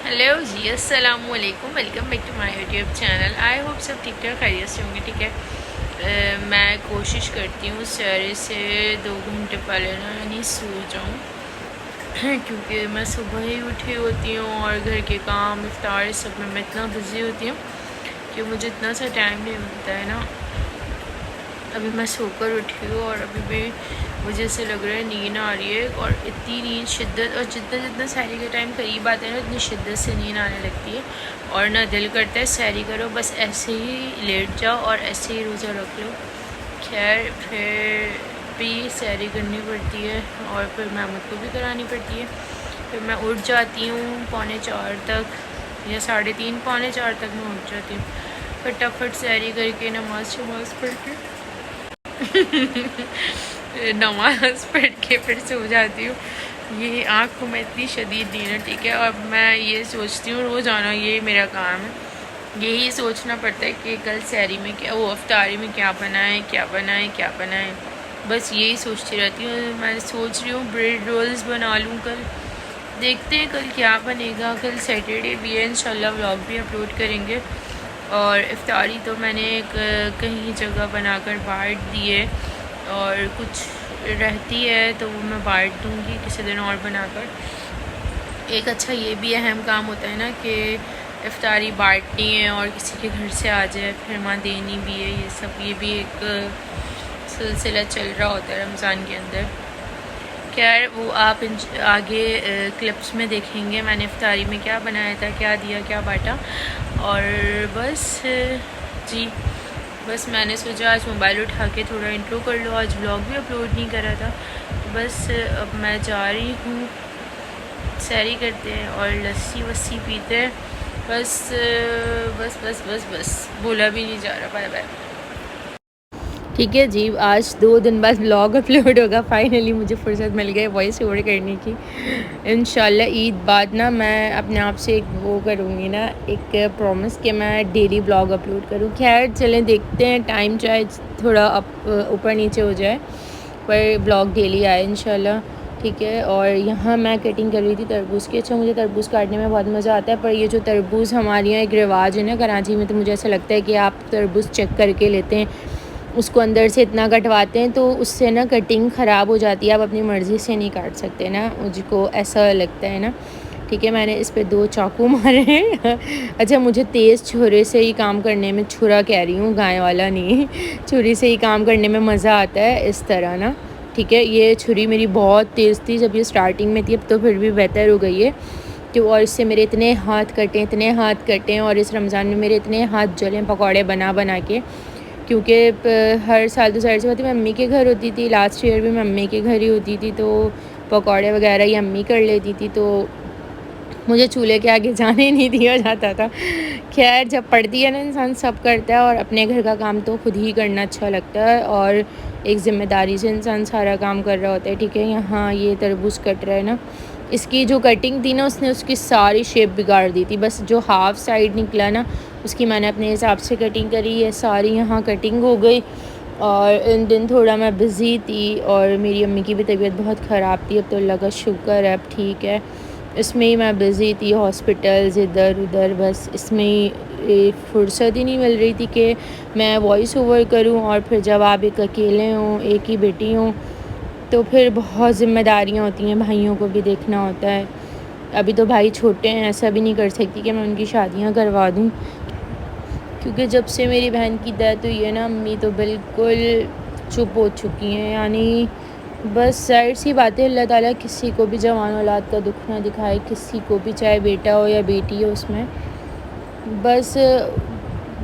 Hello ji, السلام علیکم، welcome back to my YouTube channel. I hope سب ٹھیک ٹھاک خیریت سے ہوں گے۔ ٹھیک ہے، میں کوشش کرتی ہوں سیرے سے 2 گھنٹے پہلے یعنی سو جاؤں، کیونکہ میں صبح ہی اٹھی ہوتی ہوں اور گھر کے کام افطار سب میں اتنا بزی ہوتی ہوں کہ مجھے اتنا سا ٹائم نہیں ملتا ہے نا۔ ابھی میں سو کر اٹھی ہوں اور ابھی بھی مجھے ایسے لگ رہا ہے نیند آ رہی ہے، اور اتنی نیند شدت، اور جتنا سحری کے ٹائم قریب آتے ہیں نا اتنی شدت سے نیند آنے لگتی ہے، اور نہ دل کرتا ہے سحری کرو، بس ایسے ہی لیٹ جاؤ اور ایسے ہی روزہ رکھ لو۔ خیر پھر بھی سحری کرنی پڑتی ہے اور پھر محمد کو بھی کرانی پڑتی ہے۔ پھر میں اٹھ جاتی ہوں 3:45 تک یا 3:30 4:45 تک میں اٹھ جاتی ہوں، فٹافٹ سحری کر کے نماز پڑھ کے نماز پڑھ کے پھر سو جاتی ہوں۔ یہ آنکھوں میں اتنی شدید نیند ہے، ٹھیک ہے، اور میں یہ سوچتی ہوں روزانہ، یہ میرا کام ہے، یہی سوچنا پڑتا ہے کہ کل سحری میں کیا، وہ افطاری میں کیا بنائیں، بس یہی سوچتی رہتی ہوں۔ میں سوچ رہی ہوں بریڈ رولز بنا لوں کل، دیکھتے ہیں کل کیا بنے گا۔ کل سیٹرڈے بھی ہے، انشاءاللہ ولاگ بھی اپلوڈ کریں گے، اور افطاری تو میں نے کہیں جگہ بنا کر بانٹ دی ہے، اور کچھ رہتی ہے تو وہ میں بانٹ دوں گی کسی دن اور بنا کر۔ ایک اچھا یہ بھی اہم کام ہوتا ہے نا کہ افطاری بانٹنی ہے اور کسی کے گھر سے آ جائے پھر وہاں دینی بھی ہے، یہ بھی ایک سلسلہ چل رہا ہوتا ہے رمضان کے اندر۔ خیر وہ آپ آگے کلپس میں دیکھیں گے میں نے افطاری میں کیا بنایا تھا، کیا دیا، کیا بانٹا، اور بس جی، بس میں نے سوچا آج موبائل اٹھا کے تھوڑا انٹرو کر لو، آج ولاگ بھی اپلوڈ نہیں کرا تھا، بس اب میں جا رہی ہوں، سحری کرتے ہیں اور لسی وسی پیتے ہیں، بس بولا بھی نہیں جا رہا، بائے بائے۔ ٹھیک ہے جی، آج 2 دن بعد ولاگ اپلوڈ ہوگا، فائنلی مجھے فرصت مل گئی وائس اوور کرنے کی۔ انشاءاللہ عید بعد نا میں اپنے آپ سے ایک وہ کروں گی نا، ایک پرومس کہ میں ڈیلی ولاگ اپلوڈ کروں۔ خیر چلیں دیکھتے ہیں، ٹائم چاہے تھوڑا اوپر نیچے ہو جائے پر ولاگ ڈیلی آئے انشاءاللہ، ٹھیک ہے۔ اور یہاں میں کٹنگ کر رہی تھی تربوز کی۔ اچھا مجھے تربوز کاٹنے میں بہت مزہ آتا ہے، پر یہ جو تربوز ہمارے یہاں ایک رواج ہے نا کراچی میں، تو مجھے ایسا لگتا ہے کہ آپ تربوز چیک کر کے لیتے ہیں، اس کو اندر سے اتنا کٹواتے ہیں تو اس سے نا کٹنگ خراب ہو جاتی ہے، آپ اپنی مرضی سے نہیں کاٹ سکتے نا، مجھ کو ایسا لگتا ہے نا، ٹھیک ہے۔ میں نے اس پہ 2 چاقو مارے ہیں۔ اچھا مجھے تیز چھرے سے ہی کام کرنے میں، چھرا کہہ رہی ہوں گائے والا نہیں، چھری سے ہی کام کرنے میں مزہ آتا ہے اس طرح نا، ٹھیک ہے۔ یہ چھری میری بہت تیز تھی جب یہ سٹارٹنگ میں تھی، اب تو پھر بھی بہتر ہو گئی ہے کہ، اور اس سے میرے اتنے ہاتھ کٹے، اور اس رمضان میں میرے اتنے ہاتھ جلے پکوڑے بنا کے، کیونکہ ہر سال تو ظاہر سی بات ہے میں امی کے گھر ہوتی تھی، لاسٹ ایئر بھی میں امی کے گھر ہی ہوتی تھی، تو پکوڑے وغیرہ ہی امی کر لیتی تھی، تو مجھے چولہے کے آگے جانے نہیں دیا جاتا تھا۔ خیر جب پڑھتی ہے نا انسان سب کرتا ہے، اور اپنے گھر کا کام تو خود ہی کرنا اچھا لگتا ہے، اور ایک ذمہ داری سے انسان سارا کام کر رہا ہوتا ہے، ٹھیک ہے۔ یہاں یہ تربوز کٹ رہا ہے نا، اس کی جو کٹنگ تھی نا اس نے اس کی ساری شیپ بگاڑ دی تھی، بس جو ہاف سائڈ نکلا نا اس کی میں نے اپنے حساب سے کٹنگ کری ہے، ساری یہاں کٹنگ ہو گئی۔ اور ان دن تھوڑا میں بزی تھی، اور میری امی کی بھی طبیعت بہت خراب تھی، اب تو اللہ کا شکر ہے اب ٹھیک ہے، اس میں ہی میں بزی تھی، ہاسپٹلز ادھر ادھر، بس اس میں ہی فرصت ہی نہیں مل رہی تھی کہ میں وائس اوور کروں، اور پھر جب آپ ایک اکیلے ہوں، ایک ہی بیٹی ہوں، تو پھر بہت ذمہ داریاں ہوتی ہیں، بھائیوں کو بھی دیکھنا ہوتا ہے، ابھی تو بھائی چھوٹے ہیں، ایسا بھی نہیں کر سکتی کہ میں ان کی شادیاں کروا دوں، کیونکہ جب سے میری بہن کی ڈیتھ ہوئی ہے نا امی تو بالکل چپ ہو چکی ہیں، یعنی بس ظاہر سی بات ہے اللہ تعالیٰ کسی کو بھی جوان اولاد کا دکھ نہ دکھائے، کسی کو بھی، چاہے بیٹا ہو یا بیٹی ہو، اس میں بس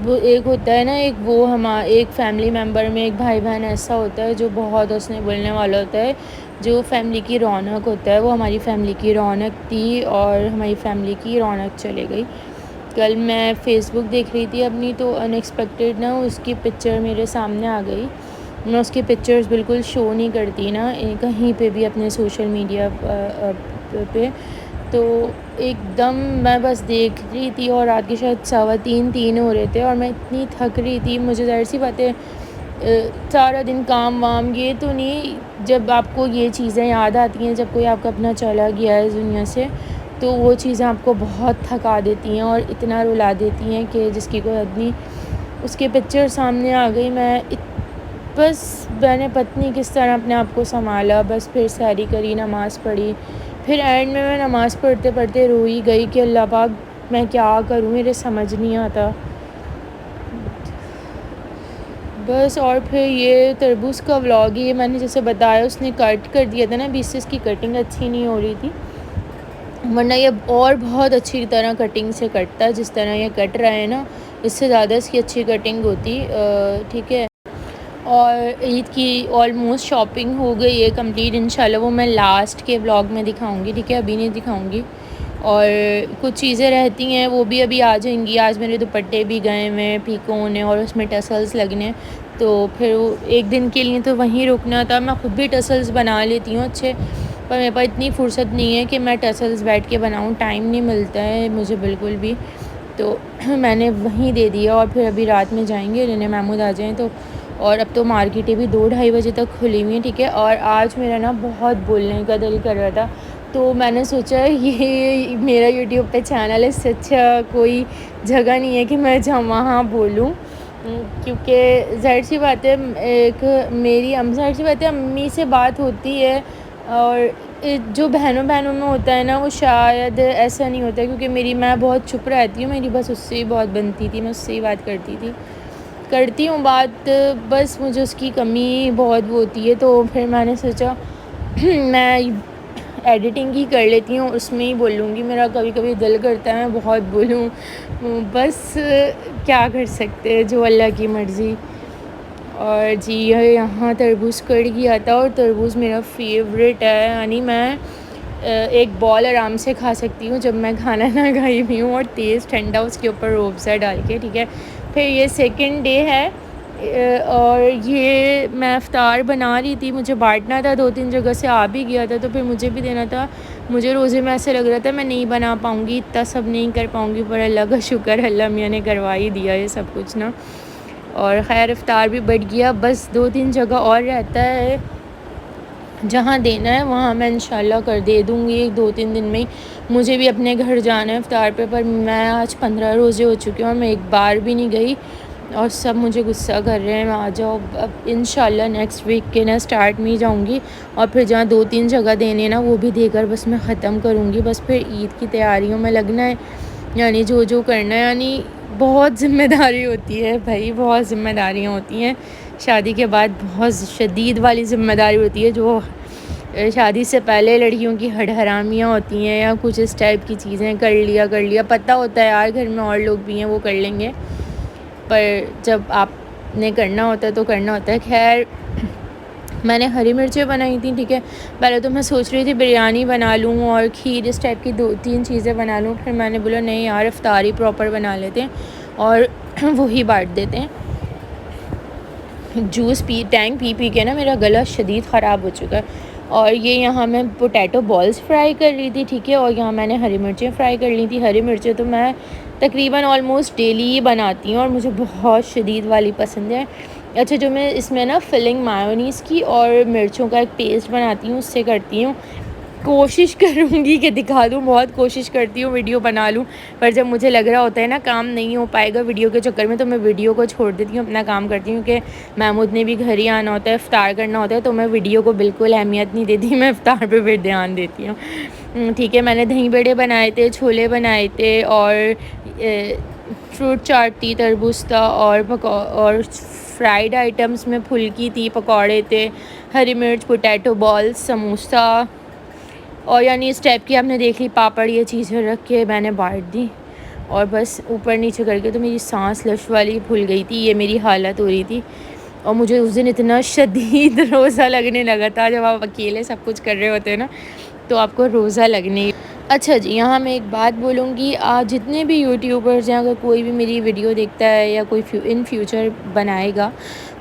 وہ ایک ہوتا ہے نا، ایک فیملی ممبر میں ایک بھائی بہن ایسا ہوتا ہے جو بہت ہنسنے بولنے والا ہوتا ہے، جو فیملی کی رونق ہوتا ہے، وہ ہماری فیملی کی رونق تھی، اور ہماری فیملی کی رونق چلے گئی۔ کل میں فیس بک دیکھ رہی تھی اپنی، تو ان ایکسپیکٹڈ نا اس کی پکچر میرے سامنے آ گئی، میں اس کی پکچرز بالکل شو نہیں کرتی نا کہیں پہ بھی اپنے سوشل میڈیا پہ، تو ایک دم میں بس دیکھ رہی تھی، اور رات کے شاید 3:15 ہو رہے تھے، اور میں اتنی تھک رہی تھی، مجھے ظاہر سی بات ہے سارا دن کام وام یہ تو نہیں، جب آپ کو یہ چیزیں یاد آتی ہیں جب کوئی آپ کا اپنا چلا گیا ہے اس دنیا سے، تو وہ چیزیں آپ کو بہت تھکا دیتی ہیں اور اتنا رلا دیتی ہیں کہ جس کی کوئی حد نہیں. اس کے پکچر سامنے آ گئی. بس میں نے پتہ نہیں کس طرح اپنے آپ کو سنبھالا. بس پھر سحری کری, نماز پڑھی. پھر اینڈ میں نماز پڑھتے پڑھتے روئی گئی کہ اللہ پاک میں کیا کروں, میرے سمجھ نہیں آتا بس. اور پھر یہ تربوز کا ولاگ, یہ میں نے جیسے بتایا اس نے کٹ کر دیا تھا نا, ابھی سے اس کی کٹنگ اچھی نہیں ہو رہی تھی, ورنہ یہ اور بہت اچھی طرح کٹنگ سے کٹتا ہے. جس طرح یہ کٹ رہا ہے نا, اس سے زیادہ اس کی اچھی کٹنگ ہوتی. ٹھیک ہے. اور عید کی آلموسٹ شاپنگ ہو گئی ہے کمپلیٹ. انشاءاللہ وہ میں لاسٹ کے ولاگ میں دکھاؤں گی. ٹھیک ہے, ابھی نہیں دکھاؤں گی. اور کچھ چیزیں رہتی ہیں وہ بھی ابھی آ جائیں گی. آج میرے دوپٹے بھی گئے ہوئے پیکو ہونے اور اس میں ٹسلز لگنے, تو پھر ایک دن کے لیے تو وہیں رکنا تھا. میں خود بھی ٹسلز بنا لیتی ہوں اچھے, پر میرے پاس اتنی فرصت نہیں ہے کہ میں ٹسلز بیٹھ کے بناؤں. ٹائم نہیں ملتا ہے مجھے بالکل بھی, تو میں نے وہیں دے دیا. اور پھر ابھی رات میں جائیں گے لینے, محمود آ جائیں تو. اور اب تو مارکیٹیں بھی 2-2:30 بجے تک کھلی ہوئی ہیں. ٹھیک ہے. اور آج میرا نا بہت بولنے کا دل کر رہا تھا, تو میں نے سوچا یہ میرا یوٹیوب پہ چینل ہے, اس سے اچھا کوئی جگہ نہیں ہے کہ میں جہاں وہاں بولوں, کیونکہ ظاہر سی بات ہے ایک میری ظاہر سی بات ہے امی سے بات ہوتی ہے, اور جو بہنوں میں ہوتا ہے نا وہ شاید ایسا نہیں ہوتا, کیونکہ میں بہت چپ رہتی ہوں. میری بس اس سے ہی بہت بنتی تھی, میں اس سے ہی بات کرتی ہوں بات, بس مجھے اس کی کمی بہت ہوتی ہے. تو پھر میں نے سوچا میں ایڈیٹنگ ہی کر لیتی ہوں, اس میں ہی بول لوں گی. میرا کبھی کبھی دل کرتا ہے میں بہت بولوں, بس کیا کر سکتے ہیں, جو اللہ کی مرضی. اور جی یہاں تربوز کٹ گیا تھا, اور تربوز میرا فیوریٹ ہے. یعنی میں ایک بال آرام سے کھا سکتی ہوں جب میں کھانا نہ کھائی بھی ہوں, اور تیز ٹھنڈا اس کے اوپر روح افزا ڈال کے. ٹھیک ہے. پھر یہ سیکنڈ ڈے ہے, اور یہ میں افطار بنا رہی تھی, مجھے بانٹنا تھا 2-3 جگہ سے, آ بھی گیا تھا تو پھر مجھے بھی دینا تھا. مجھے روزے میں ایسے لگ رہا تھا میں نہیں بنا پاؤں گی, اتنا سب نہیں کر پاؤں گی, پر اللہ کا شکر, اللہ میاں نے کروا ہی دیا یہ سب کچھ نا. اور خیر افطار بھی بٹ گیا. بس 2-3 جگہ اور رہتا ہے, جہاں دینا ہے وہاں میں انشاءاللہ دے دوں گی 2-3 دن میں ہی. مجھے بھی اپنے گھر جانا ہے افطار پہ, پر میں آج 15 روزے ہو چکے ہیں اور میں ایک بار بھی نہیں گئی, اور سب مجھے غصہ کر رہے ہیں میں آ جاؤ. اب انشاءاللہ نیکسٹ ویک کے نا اسٹارٹ میں ہی جاؤں گی, اور پھر جہاں 2-3 جگہ دینے نا وہ بھی دے کر بس میں ختم کروں گی. بس پھر عید کی تیاریوں میں لگنا ہے, یعنی جو کرنا ہے. یعنی بہت ذمہ داری ہوتی ہے بھائی, بہت ذمہ داریاں ہوتی ہیں شادی کے بعد, بہت شدید والی ذمہ داری ہوتی ہے. جو شادی سے پہلے لڑکیوں کی ہڈ حرامیاں ہوتی ہیں یا کچھ اس ٹائپ کی چیزیں, کر لیا پتہ ہوتا ہے یار گھر میں اور لوگ بھی ہیں وہ کر لیں گے, پر جب آپ نے کرنا ہوتا ہے تو کرنا ہوتا ہے. خیر میں نے ہری مرچیں بنائی تھیں. ٹھیک ہے. پہلے تو میں سوچ رہی تھی بریانی بنا لوں اور کھیر اس ٹائپ کی 2-3 چیزیں بنا لوں, پھر میں نے بولا نہیں یار افطاری پراپر بنا لیتے ہیں اور وہی بانٹ دیتے ہیں. جوس ٹینگ پی کے نا میرا گلا شدید خراب ہو چکا ہے. اور یہ یہاں میں پوٹیٹو بالز فرائی کر رہی تھی. ٹھیک ہے. اور یہاں میں نے ہری مرچیں فرائی کر لی تھی. ہری مرچیں تو میں تقریباً آلموسٹ ڈیلی ہی بناتی ہوں, اور مجھے بہت شدید والی پسند ہے. اچھا, جو میں اس میں نا فلنگ مایونیز کی اور مرچوں کا ایک پیسٹ بناتی ہوں, اس سے کرتی ہوں. کوشش کروں گی کہ دکھا دوں, بہت کوشش کرتی ہوں ویڈیو بنا لوں, پر جب مجھے لگ رہا ہوتا ہے نا کام نہیں ہو پائے گا ویڈیو کے چکر میں, تو میں ویڈیو کو چھوڑ دیتی ہوں, اپنا کام کرتی ہوں. کہ محمود نے بھی گھر ہی آنا ہوتا ہے, افطار کرنا ہوتا ہے, تو میں ویڈیو کو بالکل اہمیت نہیں دیتی, میں افطار پہ بھی دھیان دیتی ہوں. ٹھیک ہے. میں نے دہی بڑے بنائے تھے, چھولے بنائے تھے, اور فروٹ چاٹ تھی, تربوز تھا, اور فرائیڈ آئٹمس میں پھلکی تھی, پکوڑے تھے, ہری مرچ, پوٹیٹو بالز, سموسہ, اور یعنی اس ٹائپ کی آپ نے دیکھ لی پاپڑ, یہ چیزیں رکھ کے میں نے بانٹ دی. اور بس اوپر نیچے کر کے تو میری سانس لش والی پھول گئی تھی, یہ میری حالت ہو رہی تھی. اور مجھے اس دن اتنا شدید روزہ لگنے لگا تھا, جب آپ اکیلے سب کچھ کر رہے ہوتے ہیں نا تو آپ کو روزہ لگنے. اچھا جی, یہاں میں ایک بات بولوں گی, آج جتنے بھی یوٹیوبرز ہیں, اگر کوئی بھی میری ویڈیو دیکھتا ہے یا کوئی ان فیوچر بنائے گا,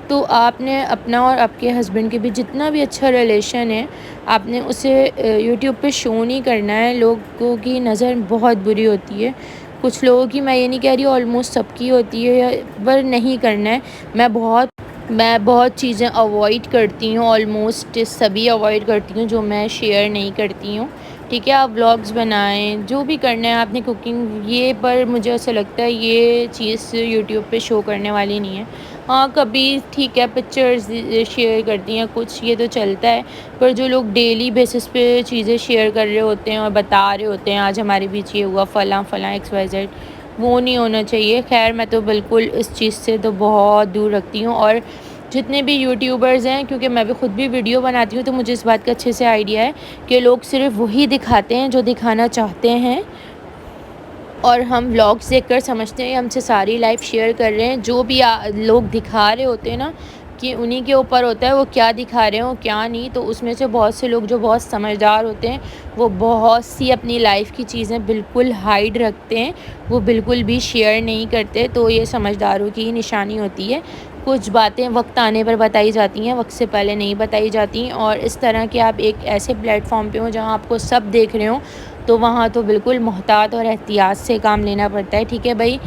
تو آپ نے اپنا اور آپ کے ہسبینڈ کے بھی جتنا بھی اچھا ریلیشن ہے, آپ نے اسے یوٹیوب پہ شو نہیں کرنا ہے. لوگوں کی نظر بہت بری ہوتی ہے, کچھ لوگوں کی, میں یہ نہیں کہہ رہی آلموسٹ سب کی ہوتی ہے, پر نہیں کرنا ہے. میں بہت چیزیں اوائڈ کرتی ہوں, آلموسٹ سبھی اوائڈ کرتی ہوں جو میں شیئر نہیں کرتی ہوں. ٹھیک ہے، آپ ولاگز بنائیں، جو بھی کرنا ہے آپ نے کوکنگ، یہ پر مجھے ایسا لگتا ہے یہ چیز یوٹیوب پہ شو کرنے والی نہیں ہے۔ ہاں کبھی ٹھیک ہے پکچرز شیئر کرتی ہیں کچھ، یہ تو چلتا ہے، پر جو لوگ ڈیلی بیسس پہ چیزیں شیئر کر رہے ہوتے ہیں اور بتا رہے ہوتے ہیں آج ہمارے بیچ یہ ہوا فلاں فلاں XYZ، وہ نہیں ہونا چاہیے۔ خیر میں تو بالکل اس چیز سے تو بہت دور رکھتی ہوں، اور جتنے بھی یوٹیوبرز ہیں، کیونکہ میں بھی خود بھی ویڈیو بناتی ہوں تو مجھے اس بات کا اچھے سے آئیڈیا ہے کہ لوگ صرف وہی دکھاتے ہیں جو دکھانا چاہتے ہیں، اور ہم ولاگس دیکھ کر سمجھتے ہیں ہم سے ساری لائف شیئر کر رہے ہیں۔ جو بھی لوگ دکھا رہے ہوتے ہیں نا، کہ انہی کے اوپر ہوتا ہے وہ کیا دکھا رہے ہوں کیا نہیں۔ تو اس میں سے بہت سے لوگ جو بہت سمجھدار ہوتے ہیں وہ بہت سی اپنی لائف کی چیزیں بالکل ہائیڈ رکھتے ہیں، وہ بالکل بھی شیئر نہیں کرتے، تو یہ سمجھداروں کی ہی نشانی ہوتی ہے۔ کچھ باتیں وقت آنے پر بتائی جاتی ہیں، وقت سے پہلے نہیں بتائی جاتی، اور اس طرح کہ آپ ایک ایسے پلیٹ فارم پہ ہوں جہاں آپ کو سب دیکھ رہے ہوں، تو وہاں تو بالکل محتاط اور احتیاط سے کام لینا پڑتا ہے۔ ٹھیک ہے بھائی،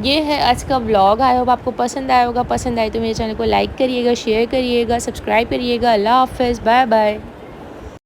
یہ ہے آج کا ولاگ، آئی ہوپ آپ کو پسند آیا ہوگا۔ پسند آئے تو میرے چینل کو لائک کریے گا، شیئر کریے گا، سبسکرائب کریے گا۔ اللہ حافظ، بائے بائے۔